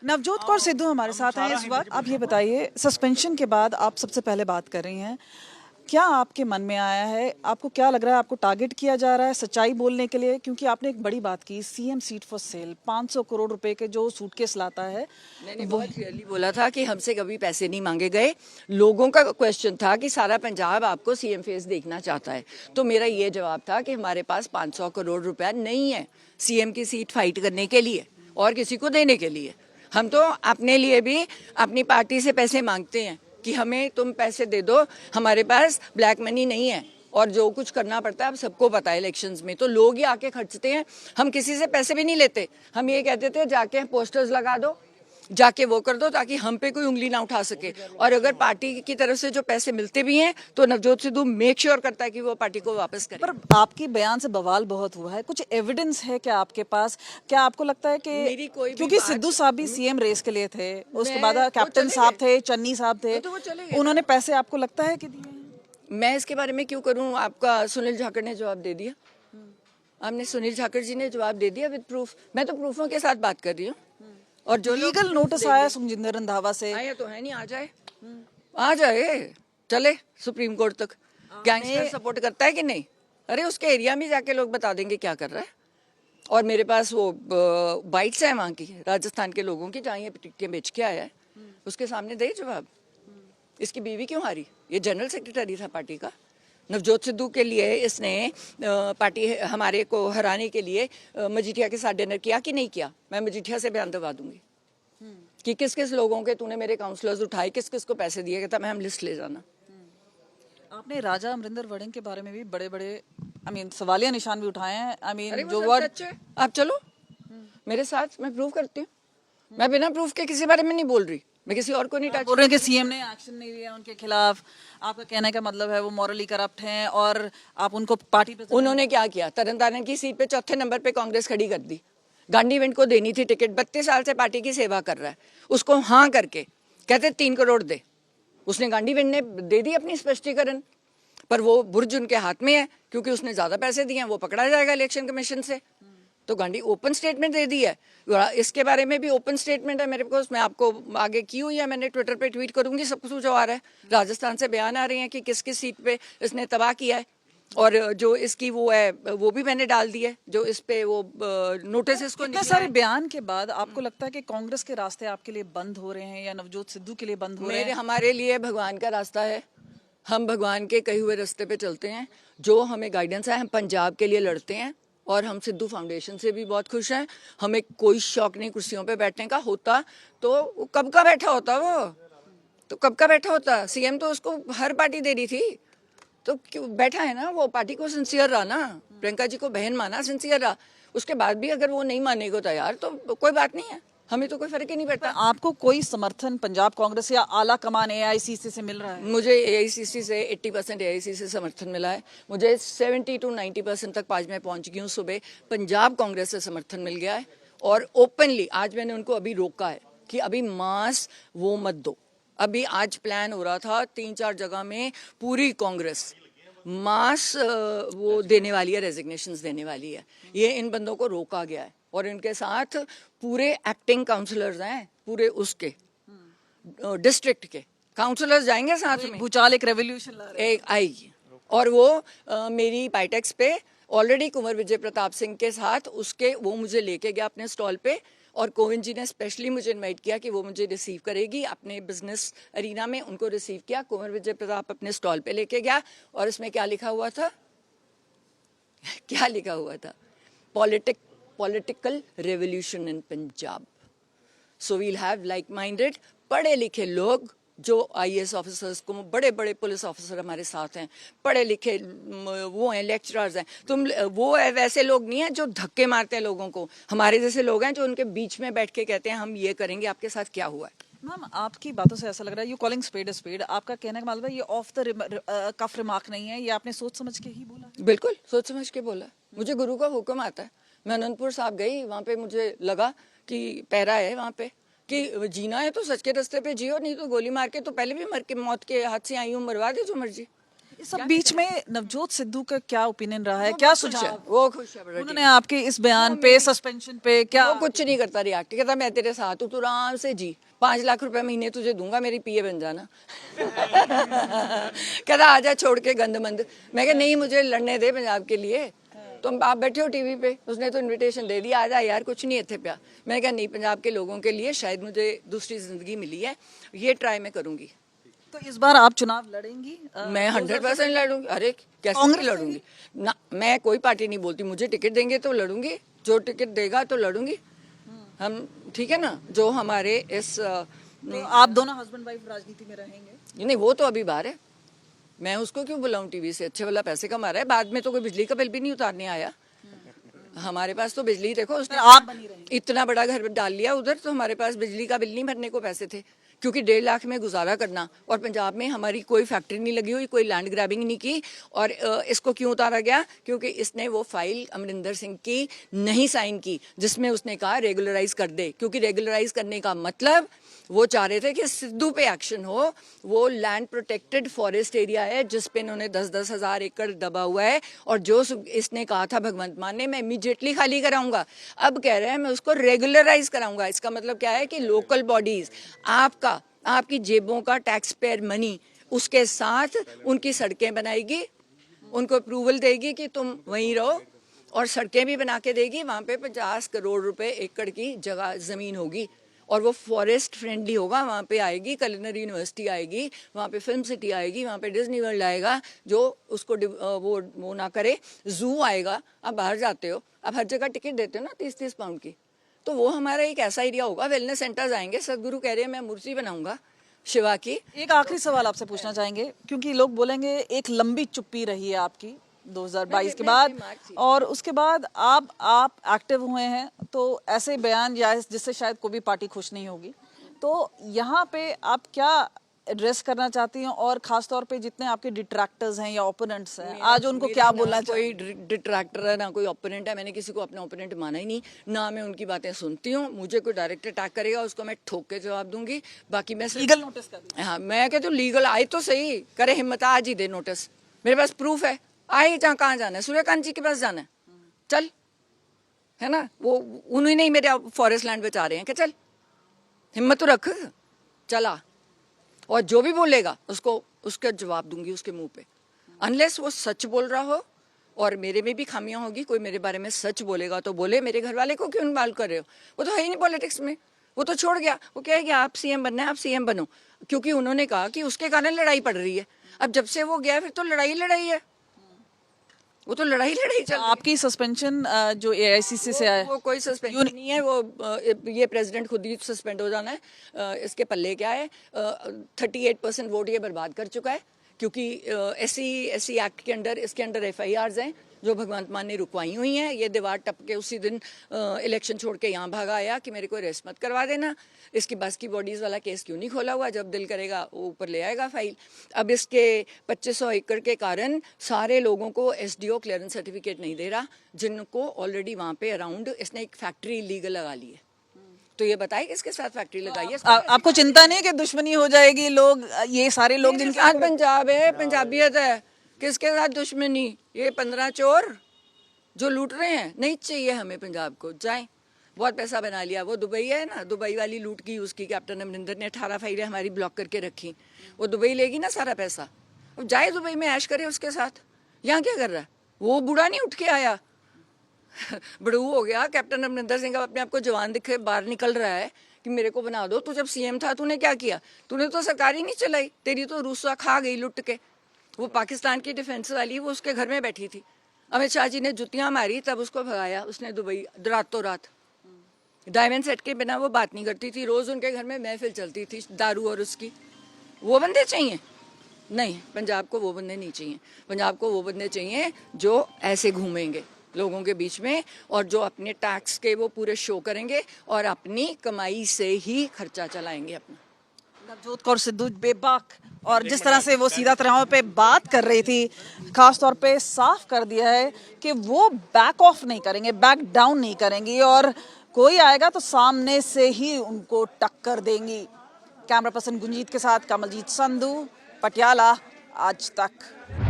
नवजोत कौर सिद्धू हमारे साथ हैं इस वक्त। आप ये बताइए, सस्पेंशन के बाद आप सबसे पहले बात कर रही हैं, क्या आपके मन में आया है? आपको क्या लग रहा है, आपको टारगेट किया जा रहा है सच्चाई बोलने के लिए? क्योंकि आपने एक बड़ी बात की, CM seat for sale, 500 crore रुपए के जो सूटकेस लाता है। मैंने बहुत क्लियरली बोला था कि हमसे कभी पैसे नहीं मांगे गए। लोगों का क्वेश्चन था कि सारा पंजाब आपको सीएम फेस देखना चाहता है, तो मेरा ये जवाब था कि हमारे पास 500 करोड़ रुपया नहीं है सीएम की सीट फाइट करने के लिए और किसी को देने के लिए। हम तो अपने लिए भी अपनी पार्टी से पैसे मांगते हैं कि हमें तुम पैसे दे दो, हमारे पास ब्लैक मनी नहीं है और जो कुछ करना पड़ता है अब सबको पता है। इलेक्शंस में तो लोग ही आके खर्चते हैं, हम किसी से पैसे भी नहीं लेते। हम ये कहते थे जाके पोस्टर्स लगा दो, जाके वो कर दो ताकि हम पे कोई उंगली ना उठा सके। और अगर पार्टी की तरफ से जो पैसे मिलते भी हैं तो नवजोत सिद्धू मेक श्योर करता है कि वो पार्टी को वापस करे। पर आपके बयान से बवाल बहुत हुआ है, कुछ एविडेंस है क्या आपके पास? क्या आपको लगता है मेरी कि कोई भी क्योंकि बात- सिद्धू साहब भी सीएम रेस के लिए थे, उसके बाद वो कैप्टन चले साहब गए। थे, चन्नी साहब थे, तो वो चले गए उन्होंने पैसे आपको लगता है कि दिए हैं? मैं इसके बारे में क्यों करूं? आपका सुनील जाखड़ ने जवाब दे दिया। आपने सुनील जाखड़ जी ने जवाब दे दिया विद प्रूफ। मैं तो प्रूफों के साथ बात कर रही हूँ। और जो लोग लीगल नोटिस आया सुखजिंदर रंधावा से। आया तो है नहीं, आ जाए, आ जाए, चले सुप्रीम कोर्ट तक। गैंगस्टर सपोर्ट करता है कि नहीं? अरे उसके एरिया में जाके लोग बता देंगे क्या कर रहा है। और मेरे पास वो बाइट्स है वहाँ की, राजस्थान के लोगों की, जहाँ ये टिकटें बेच के आया है, उसके सामने दे जवाब। इसकी बीवी क्यों हारी? ये जनरल सेक्रेटरी था पार्टी का। नवजोत सिद्धू के लिए इसने पार्टी हमारे को हराने के लिए मजीठिया के साथ डिनर किया कि नहीं किया? मैं मजीठिया से बयान दबा दूंगी कि किस किस लोगों के तूने मेरे काउंसलर्स उठाए, किस किस को पैसे दिए। कहता मैं हम लिस्ट ले जाना। आपने राजा अमरिंदर वड़िंग के बारे में भी बड़े बड़े सवालिया निशान भी उठाए हैं। अरे वो जो सब वर्ड सच है। आप चलो मेरे साथ, मैं प्रूव करती हूँ। मैं बिना प्रूफ के किसी बारे में नहीं बोल रही, मैं किसी और को नहीं टच। बोल रहे हैं कि सीएम ने एक्शन नहीं लिया उनके खिलाफ। आपका कहने का मतलब है वो मॉरली करप्ट हैं और आप उनको पार्टी पे। उन्होंने क्या किया? तरन की सीट पे चौथे नंबर पे कांग्रेस खड़ी कर दी। गांधी इवेंट को देनी थी टिकट, 32 साल से पार्टी की सेवा कर रहा है, उसको हाँ करके कहते 3 करोड़ दे। उसने गांधी इवेंट ने दे दी अपनी स्पष्टीकरण, पर वो बुर्ज उनके हाथ में है क्योंकि उसने ज्यादा पैसे दिए हैं, वो पकड़ा जाएगा इलेक्शन कमीशन से। तो गांधी ओपन स्टेटमेंट दे दी है। इसके बारे में भी ओपन स्टेटमेंट है मेरे पास, मैं आपको आगे की हुई है, मैंने ट्विटर पे ट्वीट करूंगी, सब कुछ जो आ रहा है। राजस्थान से बयान आ रहे हैं कि किस किस सीट पे इसने तबाह किया है, और जो इसकी वो है वो भी मैंने डाल दी है, जो इस पे वो नोटिस इसको इतने सारे बयान के बाद आपको लगता है कि कांग्रेस के रास्ते आपके लिए बंद हो रहे हैं या नवजोत सिद्धू के लिए बंद हो रहे हैं? हमारे लिए भगवान का रास्ता है। हम भगवान के कहे हुए रास्ते पे चलते हैं। जो हमें गाइडेंस है, हम पंजाब के लिए लड़ते हैं और हम सिद्धू फाउंडेशन से भी बहुत खुश हैं। हमें कोई शौक नहीं कुर्सियों पे बैठने का। होता तो कब का बैठा होता वो, तो कब का बैठा होता। सीएम तो उसको हर पार्टी दे रही थी, तो क्यों बैठा है ना? वो पार्टी को सिंसियर रहा ना, प्रियंका जी को बहन माना, सिंसियर रहा। उसके बाद भी अगर वो नहीं मानने को तैयार तो कोई बात नहीं है, हमें तो कोई फर्क ही नहीं पड़ता। आपको कोई समर्थन पंजाब कांग्रेस या आला कमान एआईसीसी से मिल रहा है? मुझे एआईसीसी से 80% एआईसीसी से समर्थन मिला है। मुझे 70 to 90% तक आज मैं पहुंच गई हूँ। सुबह पंजाब कांग्रेस से समर्थन मिल गया है और ओपनली आज मैंने उनको अभी रोका है कि अभी मास वो मत दो। अभी आज प्लान हो रहा था 3-4 जगह में पूरी कांग्रेस मास वो देने वाली है, रेजिग्नेशंस देने वाली है। ये इन बंदों को रोका गया है और इनके साथ पूरे एक्टिंग काउंसलर्स हैं, पूरे उसके डिस्ट्रिक्ट के काउंसलर्स जाएंगे साथ में। भूचाल एक रेवोल्यूशन ला रहे हैं। एक आएगी और वो मेरी पाइटेक्स पे ऑलरेडी कुंवर विजय प्रताप सिंह के साथ उसके वो मुझे लेके गया अपने स्टॉल पे, और कोविंद जी ने स्पेशली मुझे इनवाइट किया कि वो मुझे रिसीव करेगी अपने बिजनेस अरीना में। उनको रिसीव किया, कुंवर विजय प्रताप अपने स्टॉल पे लेके गया और इसमें क्या लिखा हुआ था? क्या लिखा हुआ था? Political revolution in Punjab. So we'll have like minded पढ़े लिखे लोग, जो आईएएस ऑफिसर्स को, बड़े बड़े पुलिस ऑफिसर हमारे साथ हैं, पढ़े लिखे वो हैं, लेक्चरर्स हैं। तुम वो है वैसे लोग नहीं हैं जो धक्के मारते हैं लोगों को। हमारे जैसे लोग हैं जो उनके बीच में बैठ के कहते हैं हम ये करेंगे, आपके साथ क्या हुआ है। मैम, आपकी बातों से ऐसा लग रहा है you calling spade a spade. आपका कहने का मतलब है ये ऑफ द कफ रिमार्क नहीं है, ये आपने सोच समझ के ही बोला है? बिल्कुल सोच समझ के बोला। मुझे गुरु का हुक्म आता है। मैं अनंतपुर साहब गई, वहाँ पे मुझे लगा कि पैरा है वहाँ पे कि जीना है तो सच के रास्ते पे जियो, नहीं तो गोली मार के तो पहले भी मर के मौत के हाथ से आई हूँ, मरवा दे जो मर्जी। इस सब बीच में नवजोत सिद्धू का क्या ओपिनियन रहा है, क्या सुझाव? वो खुश है बड़ा उन्होंने आपके इस बयान पे, सस्पेंशन पे क्या? वो कुछ नहीं करता, रिएक्ट कहता मैं तेरे साथ हूँ, तू आराम से जी, 5 लाख रुपए महीने तुझे दूंगा, मेरी पीए बन जाना। कहता आजा छोड़ के गंदमंद। मैं कहा नहीं, मुझे लड़ने दे पंजाब के लिए। तो आप बैठे हो टीवी पे, उसने तो इनविटेशन दे दिया, आजा यार कुछ नहीं इतने प्या। मैंने कहा नहीं, पंजाब के लोगों के लिए शायद मुझे दूसरी जिंदगी मिली है, ये ट्राई मैं करूंगी। तो इस बार आप चुनाव लड़ेंगी? मैं 100% लड़ूंगी। अरे कैसे नहीं लड़ूंगी ना, मैं कोई पार्टी नहीं बोलती, मुझे टिकट देंगे तो लड़ूंगी, जो टिकट देगा तो लड़ूंगी हम, ठीक है ना। जो हमारे इस तो आप दोनों हस्बैंड वाइफ राजनीति में रहेंगे? नहीं, वो तो अभी बाहर है, मैं उसको क्यों बुलाऊं टीवी से, अच्छे वाला पैसे कमा रहा है, बाद में तो कोई बिजली का बिल भी नहीं उतारने आया। हमारे पास तो बिजली देखो, उसने आप बनी रहेंगे। इतना बड़ा घर डाल लिया उधर, तो हमारे पास बिजली का बिल नहीं भरने को पैसे थे, क्योंकि 1.5 लाख में गुजारा करना, और पंजाब में हमारी कोई फैक्ट्री नहीं लगी हुई, कोई लैंड ग्रैबिंग नहीं की। और इसको क्यों उतारा गया? क्योंकि इसने वो फाइल अमरिंदर सिंह की नहीं साइन की, जिसमें उसने कहा रेगुलराइज कर दे, क्योंकि रेगुलराइज करने का मतलब वो चाह रहे थे कि सिद्धू पे एक्शन हो। वो लैंड प्रोटेक्टेड फॉरेस्ट एरिया है, जिस पे इन्होंने 10-10 हज़ार एकड़ दबा हुआ है, और जो इसने कहा था भगवंत मान ने, मैं इमीडिएटली खाली कराऊंगा, अब कह रहे हैं मैं उसको रेगुलराइज कराऊंगा। इसका मतलब क्या है कि लोकल बॉडीज, आपकी जेबों का टैक्स पेयर मनी, उसके साथ उनकी सड़कें बनाएगी, उनको अप्रूवल देगी कि तुम वहीं रहो, और सड़कें भी बना के देगी। वहाँ पे 50 करोड़ रुपए एकड़ की जगह जमीन होगी, और वो फॉरेस्ट फ्रेंडली होगा। वहाँ पे आएगी कलिनरी यूनिवर्सिटी, आएगी वहाँ पे फिल्म सिटी, आएगी वहाँ पे डिज्नी वर्ल्ड आएगा, जो उसको वो ना करे, जू आएगा। आप बाहर जाते हो, आप हर जगह टिकट देते हो ना 30-30 पाउंड की, तो वो हमारा एक ऐसा एरिया होगा। वेलनेस सेंटर्स आएंगे, सदगुरु कह रहे हैं मैं मूर्ति बनाऊंगा शिवा की। एक आखिरी सवाल आपसे पूछना चाहेंगे, क्योंकि लोग बोलेंगे एक लंबी चुप्पी रही है आपकी 2022 के बाद, और उसके बाद आप एक्टिव हुए हैं, तो ऐसे बयान या जिससे शायद कोई भी पार्टी खुश नहीं होगी, तो यहाँ पे आप क्या एड्रेस करना चाहती हैं, और खास तौर पे जितने आपके डिट्रैक्टर्स हैं या ओपोनेंट्स हैं, आज उनको क्या बोलना चाहिए? कोई डिट्रैक्टर है ना कोई ओपोनेंट है, मैंने किसी को अपना ओपोनेंट माना ही नहीं, ना मैं उनकी बातें सुनती हूँ। मुझे कोई डायरेक्ट अटैक करेगा, उसको मैं ठोक के जवाब दूंगी। बाकी मैं लीगल नोटिस कर दीजिए। हाँ, मैं कहती हूँ लीगल आए तो सही, करे हिम्मत आज ही दे नोटिस, मेरे पास प्रूफ है। आए जहाँ कहाँ जाना है, सूर्यकांत जी के पास जाना है, चल, है ना, वो उन्हीं ने ही मेरे फॉरेस्ट लैंड बचा रहे हैं, कि चल हिम्मत तो रख, चला, और जो भी बोलेगा उसको उसका जवाब दूंगी उसके मुंह पे, अनलेस वो सच बोल रहा हो, और मेरे में भी खामियां होगी। कोई मेरे बारे में सच बोलेगा तो बोले, मेरे घर वाले को क्यों इन्वॉल्व कर रहे हो? वो तो है ही नहीं पॉलिटिक्स में, वो तो छोड़ गया। वो कहेगा आप सीएम बनना है, आप सीएम बनो, क्योंकि उन्होंने कहा कि उसके कारण लड़ाई पड़ रही है। अब जब से वो गया फिर तो लड़ाई है, वो तो लड़ाई चल रही है। आपकी सस्पेंशन जो एआईसीसी से आया, वो कोई सस्पेंशन नहीं है, वो ये प्रेसिडेंट खुद ही सस्पेंड हो जाना है। इसके पल्ले क्या है, 38% वोट ये बर्बाद कर चुका है, क्योंकि एससी एक्ट के अंडर, इसके अंडर FIRs हैं जो भगवंत मान ने रुकवाई हुई हैं। ये दीवार टप के उसी दिन इलेक्शन छोड़ के यहाँ भागा आया कि मेरे को अरेस्ट मत करवा देना। इसकी बस की बॉडीज वाला केस क्यों नहीं खोला हुआ? जब दिल करेगा वो ऊपर ले आएगा फाइल। अब इसके 2500 एकड़ के कारण सारे लोगों को SDO क्लियरेंस सर्टिफिकेट नहीं दे रहा, जिनको ऑलरेडी वहाँ पे अराउंड इसने एक फैक्ट्री इलीगल लगा ली है। तो ये बताइए किसके साथ फैक्ट्री लगाई है? आपको चिंता नहीं कि दुश्मनी हो जाएगी? लोग, ये सारे लोग जिनके साथ पंजाब है, पंजाबियत है, किसके साथ दुश्मनी? ये 15 चोर जो लूट रहे हैं, नहीं चाहिए हमें पंजाब को। जाएं, बहुत पैसा बना लिया। वो दुबई है ना, दुबई वाली लूट की उसकी, कैप्टन अमरिंदर ने 18 फाइलें हमारी ब्लॉक करके रखी। वो दुबई लेगी ना सारा पैसा, अब जाए दुबई में ऐश करे उसके साथ। यहाँ क्या कर रहा है? वो बूढ़ा नहीं उठ के आया, बड़ू हो गया। कैप्टन अमरिंदर सिंह अपने आप को जवान दिखे बाहर निकल रहा है कि मेरे को बना दो। तू जब सीएम था तूने क्या किया? तूने तो सरकार ही नहीं चलाई, तेरी तो रूसा खा गई लुट के। वो पाकिस्तान की डिफेंस वाली, वो उसके घर में बैठी थी, अमित शाह जी ने जुतियां मारी, तब उसको भगाया उसने दुबई रातों रात। डायमंड सेट के बिना वो बात नहीं करती थी, रोज उनके घर में महफिल चलती थी दारू और उसकी। वो बंदे चाहिए? नहीं, पंजाब को वो बंदे नहीं चाहिए। पंजाब को वो बंदे चाहिए जो ऐसे घूमेंगे लोगों के बीच में, और जो अपने टैक्स के वो पूरे शो करेंगे और अपनी कमाई से ही खर्चा चलाएंगे अपना। नवजोत कौर सिद्धू बेबाक, और जिस तरह से वो सीधा तरह पे बात कर रही थी, खास तौर पे साफ कर दिया है कि वो बैक ऑफ नहीं करेंगे, बैक डाउन नहीं करेंगी, और कोई आएगा तो सामने से ही उनको टक्कर देंगी। कैमरा पर्सन गुंजीत के साथ कमलजीत संधू, पटियाला, आज तक।